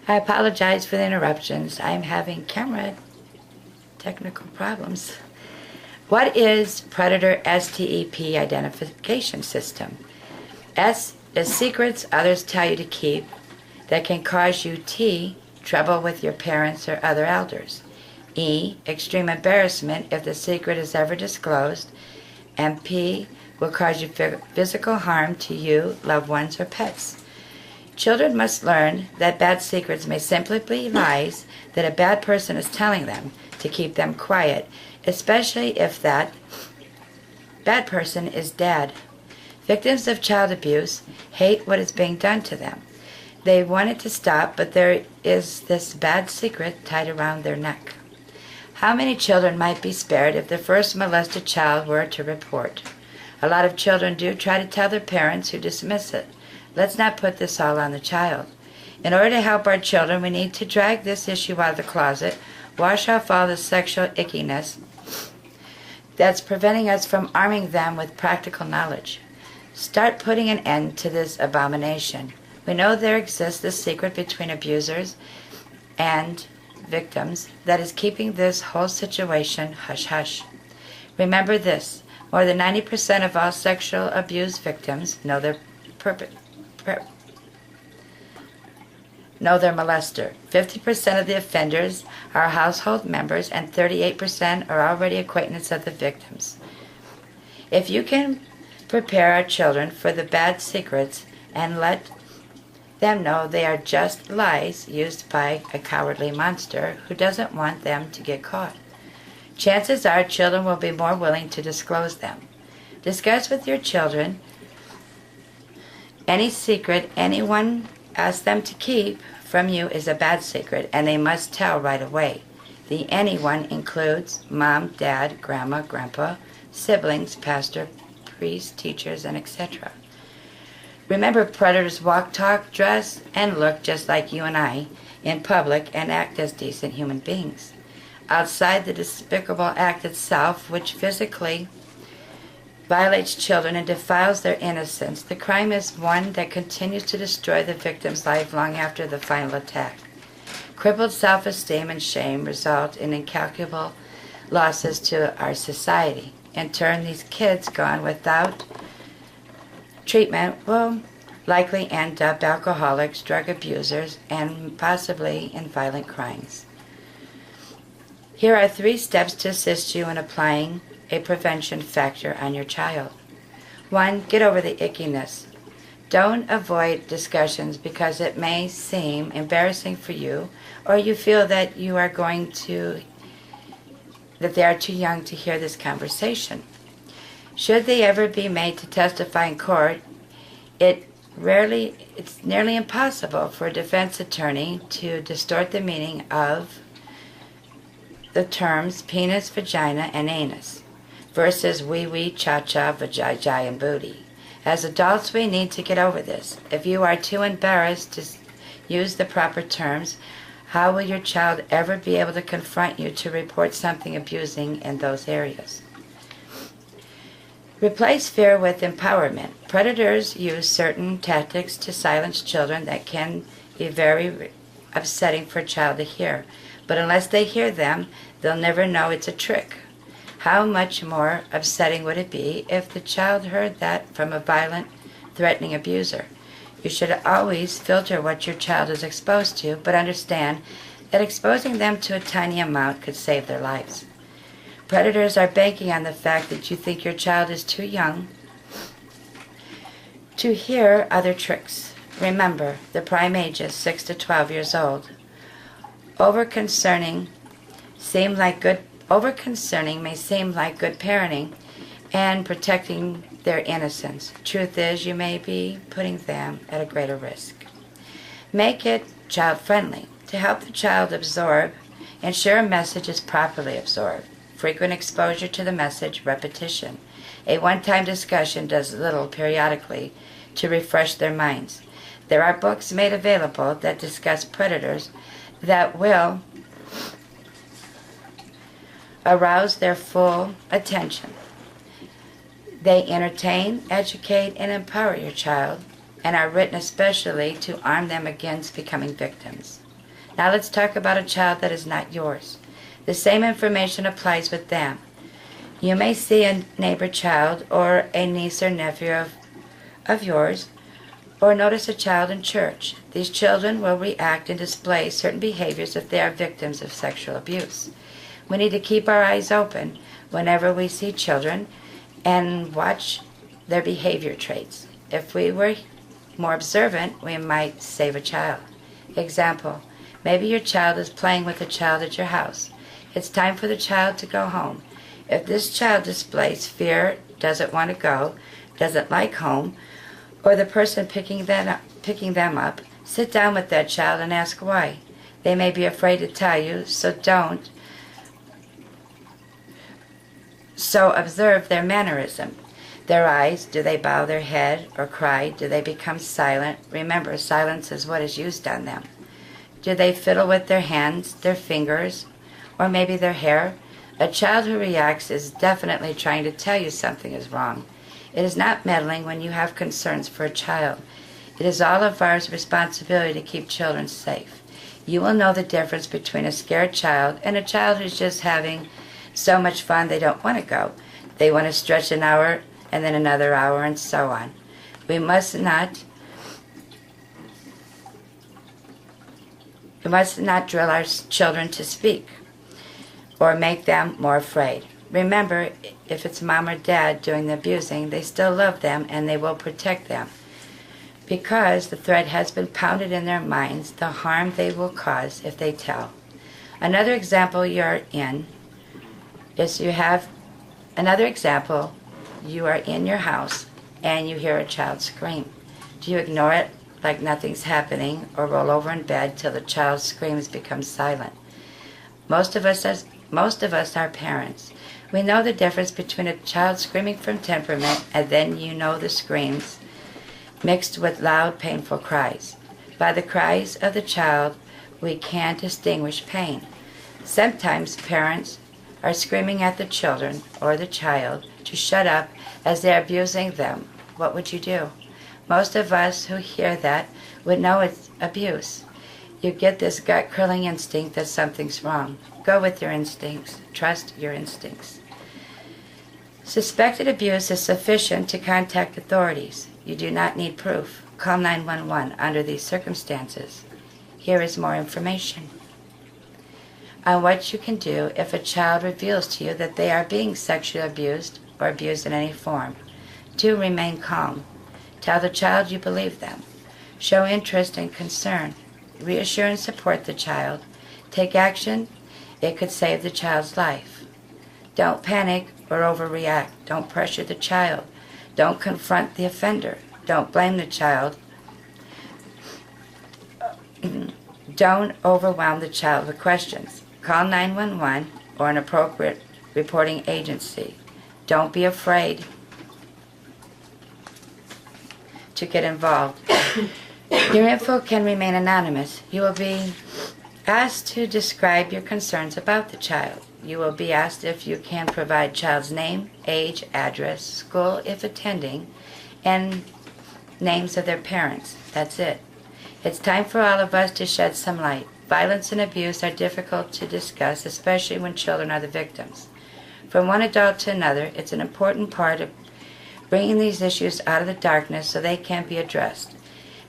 I apologize for the interruptions. I'm having camera technical problems. What is Predator STEP identification system? S is secrets others tell you to keep that can cause you T, trouble with your parents or other elders. E, extreme embarrassment if the secret is ever disclosed. And P, will cause you physical harm to you, loved ones, or pets. Children must learn that bad secrets may simply be lies that a bad person is telling them to keep them quiet, especially if that bad person is dead. Victims of child abuse hate what is being done to them. They want it to stop, but there is this bad secret tied around their neck. How many children might be spared if the first molested child were to report? A lot of children do try to tell their parents, who dismiss it. Let's not put this all on the child. In order to help our children, we need to drag this issue out of the closet, wash off all the sexual ickiness that's preventing us from arming them with practical knowledge. Start putting an end to this abomination. We know there exists this secret between abusers and victims that is keeping this whole situation hush-hush. Remember this, more than 90% of all sexual abuse victims know their molester. 50% of the offenders are household members, and 38% are already acquaintances of the victims. If you can prepare our children for the bad secrets and let them know they are just lies used by a cowardly monster who doesn't want them to get caught, chances are children will be more willing to disclose them. Discuss with your children any secret anyone asks them to keep from you is a bad secret, and they must tell right away. The anyone includes mom, dad, grandma, grandpa, siblings, pastor, priest, teachers, and etc. Remember, predators walk, talk, dress, and look just like you and I in public and act as decent human beings. Outside the despicable act itself, which physically violates children and defiles their innocence, the crime is one that continues to destroy the victim's life long after the final attack. Crippled self-esteem and shame result in incalculable losses to our society. In turn, these kids gone without treatment will likely end up alcoholics, drug abusers, and possibly in violent crimes. Here are 3 steps to assist you in applying a prevention factor on your child. 1. Get over the ickiness. Don't avoid discussions because it may seem embarrassing for you, or you feel that they are too young to hear this conversation. Should they ever be made to testify in court, it's nearly impossible for a defense attorney to distort the meaning of the terms penis, vagina, and anus versus wee-wee, cha-cha, vajayjay, and booty. As adults, we need to get over this. If you are too embarrassed to use the proper terms, how will your child ever be able to confront you to report something abusing in those areas? Replace fear with empowerment. Predators use certain tactics to silence children that can be very upsetting for a child to hear. But unless they hear them, they'll never know it's a trick. How much more upsetting would it be if the child heard that from a violent, threatening abuser? You should always filter what your child is exposed to, but understand that exposing them to a tiny amount could save their lives. Predators are banking on the fact that you think your child is too young to hear other tricks. Remember, the prime age is 6 to 12 years old. Overconcerning may seem like good parenting and protecting their innocence. Truth is, you may be putting them at a greater risk. Make it child-friendly. To help the child absorb, ensure a message is properly absorbed. Frequent exposure to the message, repetition. A one-time discussion does little periodically to refresh their minds. There are books made available that discuss predators that will arouse their full attention. They entertain, educate, and empower your child, and are written especially to arm them against becoming victims. Now let's talk about a child that is not yours. The same information applies with them. You may see a neighbor child or a niece or nephew of yours, or notice a child in church. These children will react and display certain behaviors if they are victims of sexual abuse. We need to keep our eyes open whenever we see children and watch their behavior traits. If we were more observant, we might save a child. Example, maybe your child is playing with a child at your house. It's time for the child to go home. If this child displays fear, doesn't want to go, doesn't like home, or the person picking them up, sit down with that child and ask why. They may be afraid to tell you, so don't. So observe their mannerism. Their eyes, do they bow their head or cry? Do they become silent? Remember, silence is what is used on them. Do they fiddle with their hands, their fingers, or maybe their hair? A child who reacts is definitely trying to tell you something is wrong. It is not meddling when you have concerns for a child. It is all of our responsibility to keep children safe. You will know the difference between a scared child and a child who's just having so much fun they don't want to go. They want to stretch an hour and then another hour and so on. We must not drill our children to speak or make them more afraid. Remember, if it's mom or dad doing the abusing, they still love them and they will protect them. Because the threat has been pounded in their minds, the harm they will cause if they tell. Another example you are in your house and you hear a child scream. Do you ignore it like nothing's happening or roll over in bed till the child's screams become silent? Most of us are parents. We know the difference between a child screaming from temperament and then you know the screams mixed with loud, painful cries. By the cries of the child, we can distinguish pain. Sometimes parents are screaming at the children or the child to shut up as they're abusing them. What would you do? Most of us who hear that would know it's abuse. You get this gut-curling instinct that something's wrong. Go with your instincts. Trust your instincts. Suspected abuse is sufficient to contact authorities. You do not need proof. Call 911 under these circumstances. Here is more information on what you can do if a child reveals to you that they are being sexually abused or abused in any form. 2. Remain calm. Tell the child you believe them. Show interest and concern. Reassure and support the child. Take action. It could save the child's life. Don't panic or overreact. Don't pressure the child. Don't confront the offender. Don't blame the child. Don't overwhelm the child with questions. Call 911 or an appropriate reporting agency. Don't be afraid to get involved. Your info can remain anonymous. You will be asked to describe your concerns about the child. You will be asked if you can provide child's name, age, address, school if attending, and names of their parents. That's it. It's time for all of us to shed some light. Violence and abuse are difficult to discuss, especially when children are the victims. From one adult to another, it's an important part of bringing these issues out of the darkness so they can be addressed.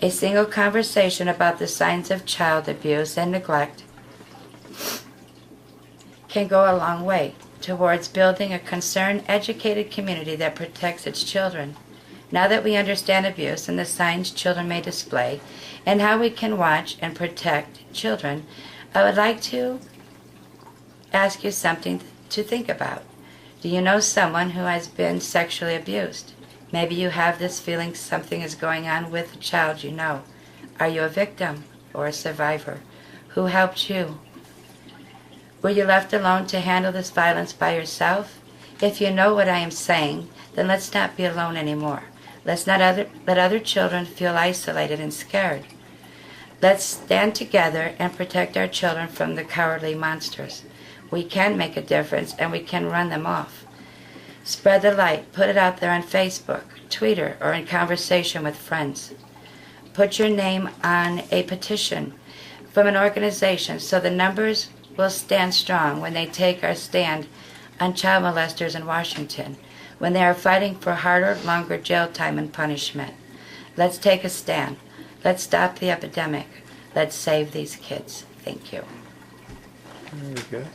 A single conversation about the signs of child abuse and neglect can go a long way towards building a concerned, educated community that protects its children. Now that we understand abuse and the signs children may display and how we can watch and protect children, I would like to ask you something to think about. Do you know someone who has been sexually abused? Maybe you have this feeling something is going on with the child you know. Are you a victim or a survivor? Who helped you? Were you left alone to handle this violence by yourself? If you know what I am saying, then let's not be alone anymore. Let's not let other children feel isolated and scared. Let's stand together and protect our children from the cowardly monsters. We can make a difference and we can run them off. Spread the light. Put it out there on Facebook, Twitter, or in conversation with friends. Put your name on a petition from an organization so the numbers will stand strong when they take our stand on child molesters in Washington, when they are fighting for harder, longer jail time and punishment. Let's take a stand. Let's stop the epidemic. Let's save these kids. Thank you. Very good.